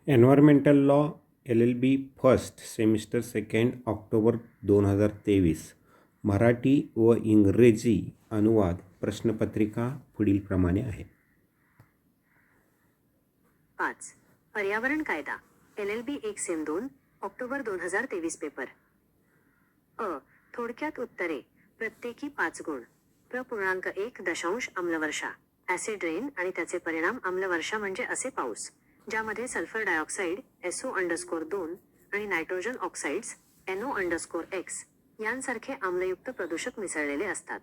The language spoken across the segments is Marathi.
Environmental law LLB first semester second October 2023 Marathi व इंग्रजी अनुवाद प्रश्नपत्रिका पुढीलप्रमाणे आहे. 5. पर्यावरण कायदा LLB 1 सेम 2 ऑक्टोबर 2023 पेपर. थोडक्यात उत्तरे. प्रत्येकी 5 गुण. 1.1 अम्लवर्षा. ॲसिड रेन आणि त्याचे परिणाम. अम्लवर्षा म्हणजे असे पाऊस ज्यामध्ये सल्फर डायऑक्साईड SO_2 आणि नायट्रोजन ऑक्साईड्स NO_X यांसारखे आम्लयुक्त प्रदूषक मिसळलेले असतात.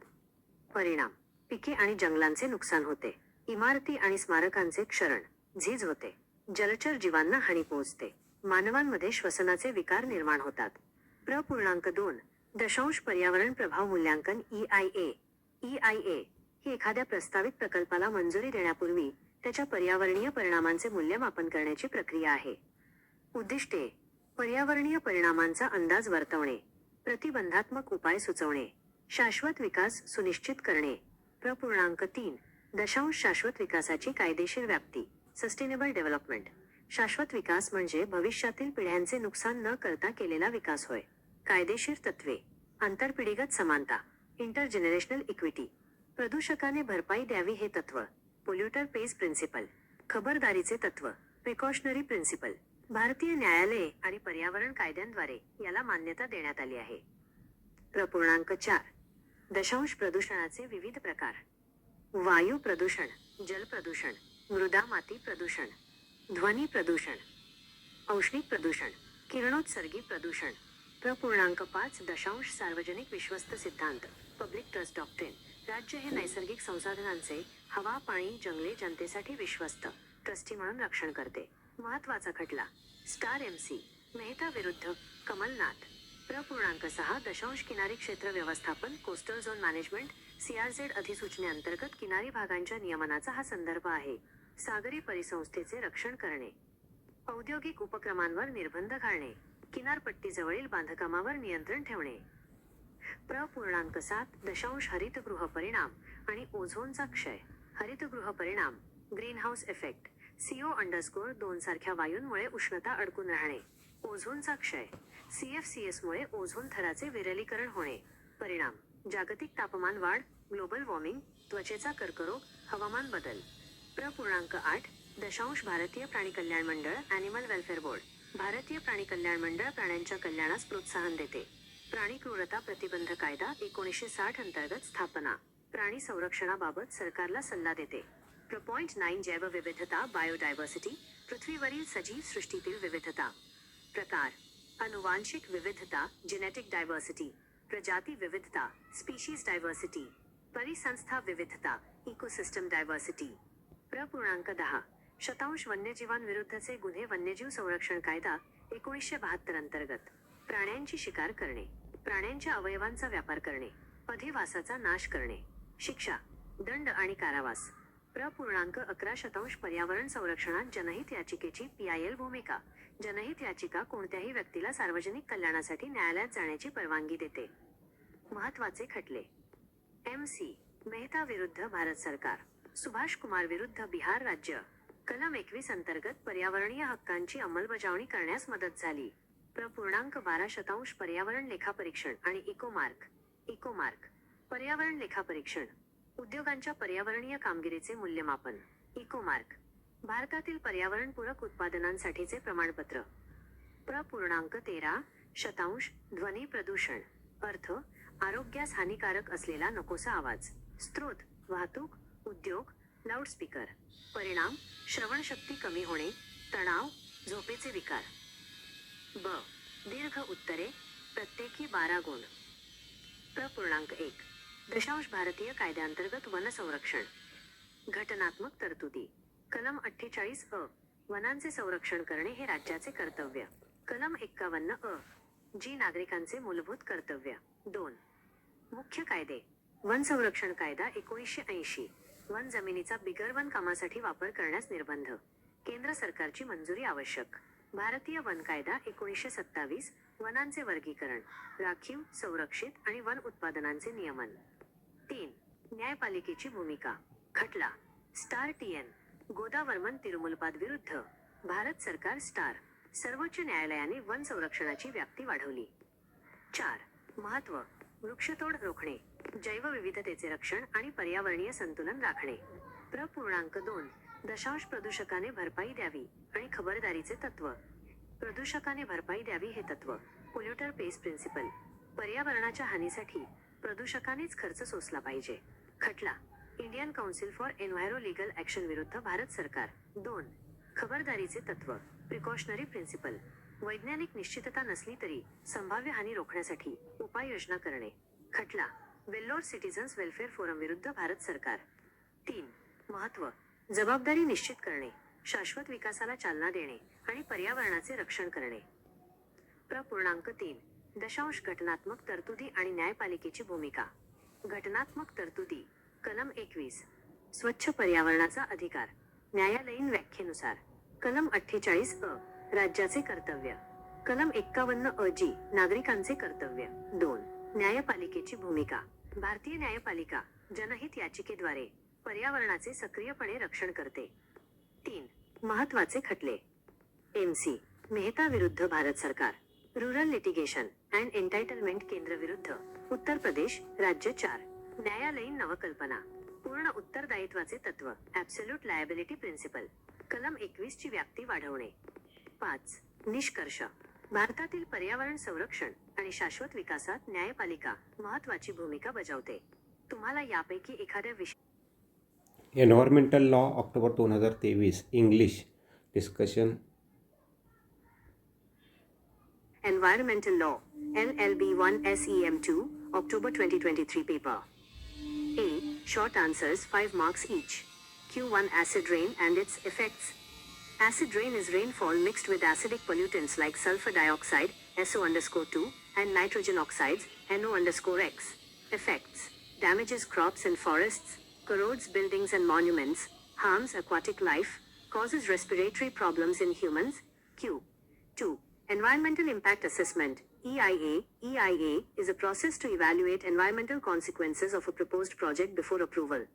परिणाम. पिके आणि जंगलांचे नुकसान होते. इमारती आणि स्मारकांचे क्षरण, झीज होते. जलचर जीवांना हानी पोहोचते. मानवांमध्ये श्वसनाचे विकार निर्माण होतात. 2. पर्यावरण प्रभाव मूल्यांकन EIA ही एखाद्या प्रस्तावित प्रकल्पाला मंजुरी देण्यापूर्वी त्याच्या पर्यावरणीय परिणामांचे मूल्यमापन करण्याची प्रक्रिया आहे. उद्दिष्टे. पर्यावरणीय परिणामांचा अंदाज वर्तवणे, प्रतिबंधात्मक उपाय सुचवणे, शाश्वत विकास सुनिश्चित करणे. 3. शाश्वत विकासाची कायदेशीर व्याप्ती. Sustainable development. शाश्वत विकास म्हणजे भविष्यातील पिढ्यांचे नुकसान न करता केलेला विकास होय. कायदेशीर तत्त्वे. आंतरपिढीगत समानता. Intergenerational equity. प्रदूषकाने भरपाई द्यावी हे तत्त्व. Polluter pays principle. खबरदारीचे तत्त्व. Precautionary principle. भारतीय न्यायालये आणि पर्यावरण कायद्यांद्वारे याला मान्यता देण्यात आली आहे. 4. प्रदूषणाचे विविध प्रकार. वायू प्रदूषण, जल प्रदूषण, मृदा माती प्रदूषण, ध्वनी प्रदूषण, औष्णिक प्रदूषण, किरणोत्सर्गी प्रदूषण. 5. सार्वजनिक विश्वस्त सिद्धांत. Public trust doctrine. राज्य हे नैसर्गिक संसाधनांचे हवा, पाणी, जंगले जनतेसाठी विश्वस्त ट्रस्टी म्हणून रक्षण करते. महत्वाचा खटला. स्टार MC मेहता विरुद्ध कमलनाथ. 6. किनारी क्षेत्र व्यवस्थापन. कोस्टल झोन मॅनेजमेंट CRZ अधिसूचनेअंतर्गत किनारी भागांच्या नियमनाचा हा संदर्भ आहे. सागरी परिसंस्थेचे रक्षण करणे, औद्योगिक उपक्रमांवर निर्बंध घालणे, किनारपट्टीजवळील बांधकामावर नियंत्रण ठेवणे. 7. हरितगृह परिणाम आणि ओझोनचा क्षय. हरितगृह परिणाम. ग्रीनहाऊस इफेक्ट CO_2 सारख्या वायूंमुळे उष्णता अडकून राहणे. ओझोनचा क्षय. CFCs मुळे ओझोन थराचे विरलीकरण होणे. परिणाम. जागतिक तापमान वाढ, ग्लोबल वॉर्मिंग, त्वचेचा कर्करोग, हवामान बदल. 8. भारतीय प्राणी कल्याण मंडळ ॲनिमल वेल्फेअर बोर्ड. भारतीय प्राणी कल्याण मंडळ प्राण्यांच्या कल्याणास प्रोत्साहन देते. प्राणी क्रूरता प्रतिबंध कायदा 1960 अंतर्गत स्थापना. प्राणी संरक्षणाबाबत सरकारला सल्ला देते. 9. जैवविविधता बायोडायव्हर्सिटी. पृथ्वीवरील सजीव सृष्टीतील विविधता. प्रकार. अनुवांशिक विविधता जेनेटिक डायव्हर्सिटी. प्रजाती विविधता स्पीशीज डायव्हर्सिटी. परिसंस्था विविधता इकोसिस्टम डायव्हर्सिटी. 10. वन्यजीवांविरुद्धचे गुन्हे वन्यजीव संरक्षण कायदा 1972 अंतर्गत. प्राण्यांची शिकार करणे, प्राण्यांच्या अवयवांचा व्यापार करणे, अधिवासाचा नाश करणे. शिक्षा, दंड आणि कारावास. 11. पर्यावरण संरक्षणात जनहित याचिकेची PIL भूमिका. जनहित याचिका कोणत्याही व्यक्तीला सार्वजनिक कल्याणासाठी न्यायालयात जाण्याची परवानगी देते. महत्वाचे खटले. MC मेहता विरुद्ध भारत सरकार. सुभाष कुमार विरुद्ध बिहार राज्य. कलम 21 अंतर्गत पर्यावरणीय हक्कांची अंमलबजावणी करण्यास मदत झाली. 12. पर्यावरण लेखापरीक्षण आणि इकोमार्क. पर्यावरण लेखापरीक्षण. उद्योगांच्या पर्यावरणीय कामगिरीचे मूल्यमापन. इकोमार्क. भारतातील पर्यावरणपूरक उत्पादनांसाठीचे प्रमाणपत्र. 13. ध्वनी प्रदूषण. अर्थ. आरोग्यास हानिकारक असलेला नकोसा आवाज. स्रोत. वाहतूक, उद्योग, लाऊडस्पीकर. परिणाम. श्रवणशक्ती कमी होणे, तणाव, झोपेचे विकार. दीर्घ उत्तरे. प्रत्येकी 12 गुण. 1. भारतीय कायद्याअंतर्गत वन संरक्षण. घटनात्मक तरतुदी. कलम 48 अ. वनांचे संरक्षण करणे हे राज्याचे कर्तव्य. कलम 51 अ. जी नागरिकांचे मूलभूत कर्तव्य. 2. मुख्य कायदे. वन संरक्षण कायदा 1980. वन जमिनीचा बिगर वन कामासाठी वापर करण्यास निर्बंध. केंद्र सरकारची मंजुरी आवश्यक. भारतीय वन कायदा 1927. वनांचे वर्गीकरण, राखीव, संरक्षित आणि वन उत्पादनांचे नियमन. 3. न्यायपालिकेची भूमिका. खटला. स्टार TN गोदावर्मन तिरुमुलपाद विरुद्ध भारत सरकार स्टार सर्वोच्च न्यायालयाने वन संरक्षणाची व्याप्ती वाढवली. 4. महत्त्व वृक्षतोड रोखणे, जैवविविधतेचे रक्षण आणि पर्यावरणीय संतुलन राखणे. 2. दशांश प्रदूषकाने भरपाई द्यावी आणि खबरदारीचे तत्व. प्रदूषकाने भरपाई द्यावी हे तत्व पोल्युटर पेस प्रिन्सिपल. पर्यावरणाच्या हानीसाठी प्रदूषकानेच खर्च सोसला पाहिजे. खटला Indian council for enviro legal action विरुद्ध भारत सरकार. 2. खबरदारीचे तत्व प्रिकॉशनरी प्रिन्सिपल. वैज्ञानिक निश्चितता नसली तरी संभाव्य हानी रोखण्यासाठी उपाययोजना करणे. खटला वेल्लोर सिटीझन्स वेलफेअर फोरम विरुद्ध भारत सरकार. 3. महत्त्व जबाबदारी निश्चित करणे, शाश्वत विकासाला चालना देणे आणि पर्यावरणाचे रक्षण करणे. 3. दशांश घटनात्मक तरतुदी आणि न्यायपालिकेची भूमिका. घटनात्मक तरतुदी कलम 21 स्वच्छ पर्यावरणाचा अधिकार. न्यायालयीन व्याख्येनुसार कलम 48 अ राज्याचे कर्तव्य. कलम 51 अ जी नागरिकांचे कर्तव्य. 2. न्यायपालिकेची भूमिका. भारतीय न्यायपालिका जनहित याचिकेद्वारे पर्यावरणाचे सक्रियपणे रक्षण करते. 3. महत्त्वाचे खटले. MC मेहता विरुद्ध भारत सरकार. रुरल लिटिगेशन अँड एन्टायटलमेंट केंद्र विरुद्ध उत्तर प्रदेश राज्य. 4. न्यायालयीन नवकल्पना. पूर्ण उत्तरदायित्वाचे तत्व ॲब्सोल्यूट लायबिलिटी प्रिन्सिपल. कलम 21 ची व्याप्ती वाढवणे. 5. निष्कर्ष भारतातील पर्यावरण संरक्षण आणि शाश्वत विकासात न्यायपालिका महत्त्वाची भूमिका बजावते. तुम्हाला यापैकी एखाद्या environmental law October 2023 English discussion. Environmental Law, LLB 1 SEM 2, October 2023 paper. A. Short answers 5 marks each. Q1 Acid rain and its effects. Acid rain is rainfall mixed with acidic pollutants like sulfur dioxide, SO_2, and nitrogen oxides, NO_X. Effects: damages crops and forests, corrodes buildings and monuments, harms aquatic life, causes respiratory problems in humans. Q2 Environmental Impact Assessment, EIA. EIA is a process to evaluate environmental consequences of a proposed project before approval.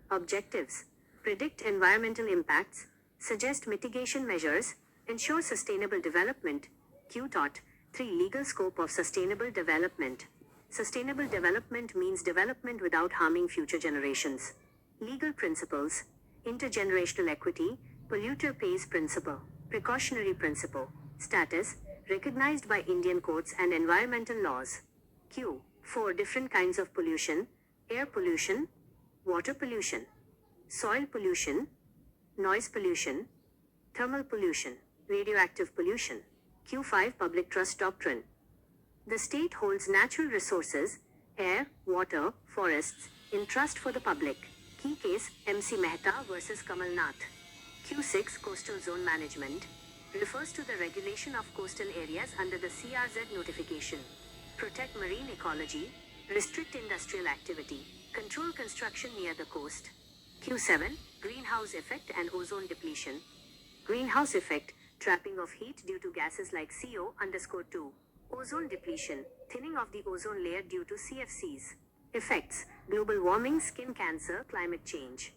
Objectives: predict environmental impacts, suggest mitigation measures, ensure sustainable development. Q.3 Legal scope of sustainable development. Sustainable development means development without harming future generations. Legal principles: intergenerational equity, polluter pays principle, precautionary principle. Status: recognized by Indian courts and environmental laws. Q4 Different kinds of pollution: air pollution, water pollution, soil pollution, noise pollution, thermal pollution, radioactive pollution. Q5 Public trust doctrine. The state holds natural resources, air, water, forests, in trust for the public. Key case: MC Mehta versus Kamal Nath. Q6 Coastal zone management. Refers to the regulation of coastal areas under the CRZ notification. Protect marine ecology, restrict industrial activity, control construction near the coast. Q7 Greenhouse effect and ozone depletion. Greenhouse effect: trapping of heat due to gases like CO_2. Ozone depletion: thinning of the ozone layer due to CFCs. Effects: global warming, skin cancer, climate change.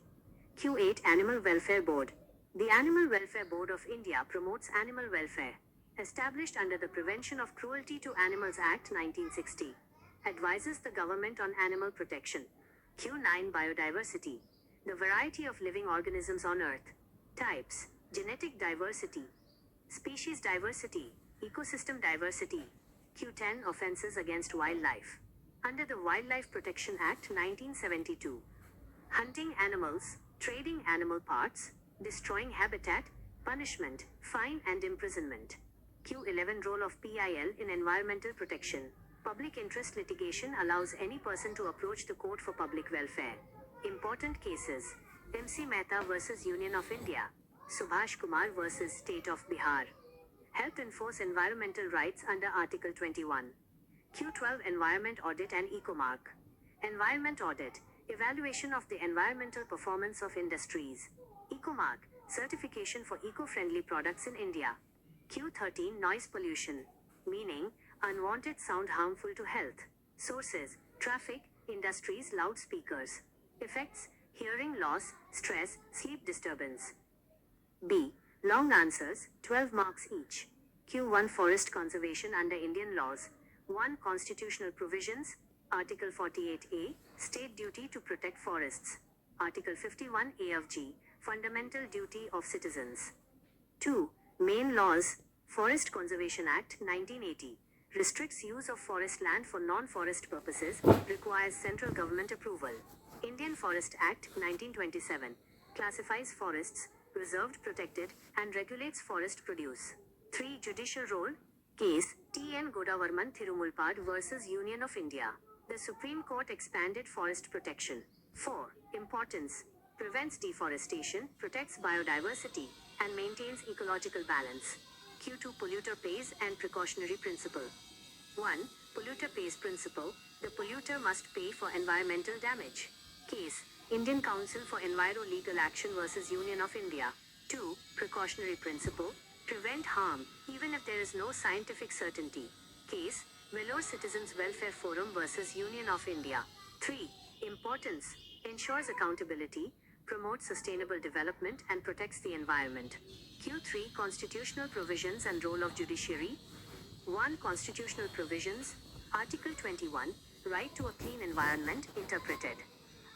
Q8 Animal Welfare Board. The Animal Welfare Board of India promotes animal welfare. Established under the Prevention of Cruelty to Animals Act 1960. Advises the government on animal protection. Q9 Biodiversity. The variety of living organisms on Earth. Types: genetic diversity, species diversity, ecosystem diversity. Q10 Offenses against wildlife. Under the Wildlife Protection Act 1972. Hunting animals, trading animal parts, destroying habitat, punishment, fine and imprisonment. Q11 Role of PIL in environmental protection. Public interest litigation allows any person to approach the court for public welfare. Important cases: MC Mehta versus Union of India, Subhash Kumar versus State of Bihar. Help enforce environmental rights under Article 21. Q12 Environment Audit and Ecomark. Environment Audit: evaluation of the environmental performance of industries. Ecomark: certification for eco-friendly products in India. Q13 Noise pollution. Meaning: unwanted sound harmful to health. Sources: traffic, industries, loudspeakers. Effects: hearing loss, stress, sleep disturbance. B. Long answers, 12 marks each. Q1 Forest conservation under Indian laws. 1. Constitutional provisions. Article 48A, State duty to protect forests. Article 51A of G, Fundamental duty of citizens. 2. Main laws. Forest Conservation Act 1980 restricts use of forest land for non-forest purposes, requires central government approval. Indian Forest Act 1927 classifies forests, reserved, protected, and regulates forest produce. 3. Judicial role. Case T.N. Godavarman Thirumulpad versus Union of India. The Supreme Court expanded forest protection. 4. Importance. Prevents deforestation, protects biodiversity, and maintains ecological balance. Q2 Polluter pays and precautionary principle. 1. Polluter pays principle. The polluter must pay for environmental damage. Case Indian Council for Enviro Legal Action versus Union of India. 2. Precautionary principle. Prevent harm, even if there is no scientific certainty. Case Vellore Citizens Welfare Forum versus Union of India. 3. Importance. Ensures accountability, promotes sustainable development, and protects the environment. Q3 Constitutional provisions and role of judiciary. 1. Constitutional provisions. Article 21, Right to a clean environment, interpreted.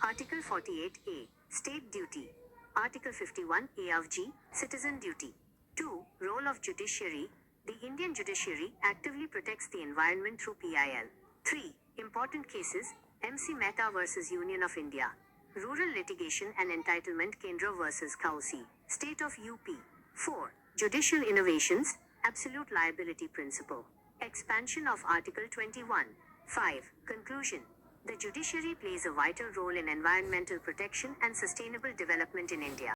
Article 48A, State duty. Article 51A of G, Citizen duty. 2. Role of judiciary. The Indian judiciary actively protects the environment through PIL. 3. Important cases. MC Mehta versus Union of India. Rural litigation and entitlement Kendra versus Kausi, State of UP. 4. Judicial innovations. Absolute liability principle. Expansion of Article 21. 5. Conclusion. The judiciary plays a vital role in environmental protection and sustainable development in India.